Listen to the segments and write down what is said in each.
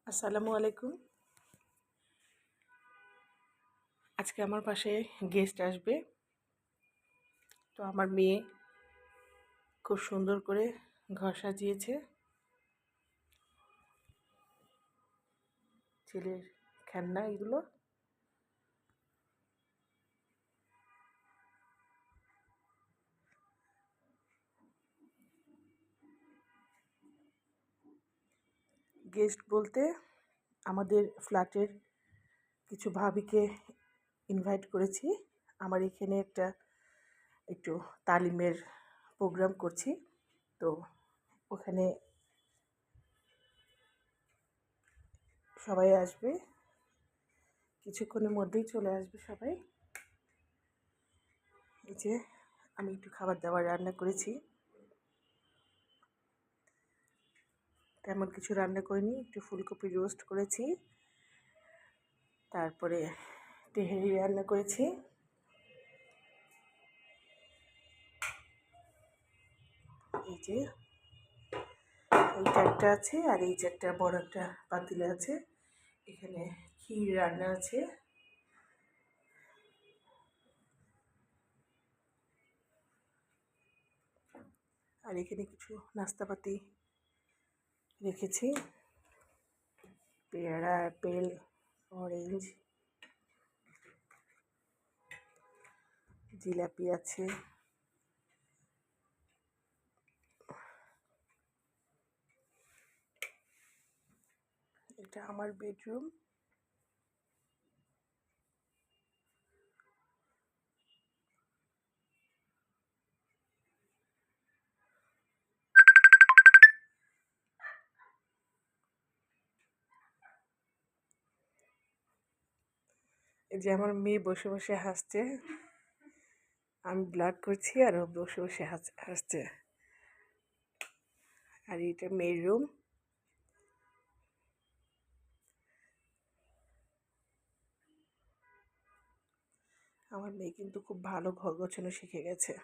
আসসালামু আলাইকুম। আজকে আমার পাশে গেস্ট আসবে। তো আমার মেয়ে খুব সুন্দর করে ঘর সাজিয়েছে। ছেলের খেলনা এগুলো। গেস্ট বলতে আমাদের ফ্ল্যাটের কিছু ভাবিকে ইনভাইট করেছি। আমার এখানে একটু তালিমের প্রোগ্রাম করছি। তো ওখানে সবাই আসবে, কিছুক্ষণের মধ্যেই চলে আসবে সবাই। এই যে আমি একটু খাবার দাবার রান্না করেছি, তেমন কিছু রান্না করিনি, একটু ফুলকপি রোস্ট করেছি, তারপরে তেহারি রান্না করেছি। এই যে এইটা একটা আছে, আর এই যে একটা বড় একটা পাতিলে আছে, এখানে ক্ষীর রান্না আছে। আর এখানে কিছু নাস্তাপাতি রেখেছি, পেয়ারা, আপেল, অরেঞ্জ, জিলাপি আছে। এটা আমার বেডরুম। এই যে আমার মেয়ে বসে বসে হাসছে, আমি ব্লগ করছি আর ও বসে বসে হাসছে। আর এটা মেয়ের রুম। আমার মেয়ে কিন্তু খুব ভালো ঘর গোছানো শিখে গেছে।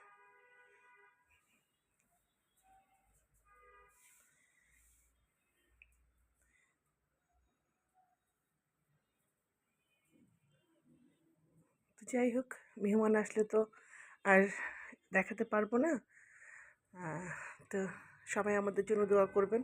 তো যাই হোক, মেহমান আসলে তো আর দেখাতে পারবো না। তো সবাই আমাদের জন্য দোয়া করবেন।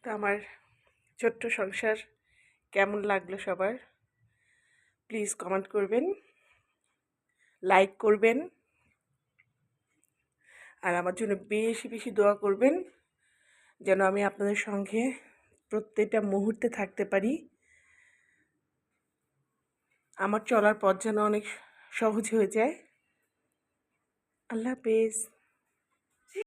তো আমার ছোট্ট সংসার কেমন লাগলো সবার, প্লিজ কমেন্ট করবেন, লাইক করবেন, আর আমার জন্য বেশি বেশি দোয়া করবেন যেন আমি আপনাদের সঙ্গে প্রত্যেকটা মুহূর্তে থাকতে পারি। আমার চলার পথ যেন অনেক সহজ হয়ে যায়। আল্লাহ হাফেজ।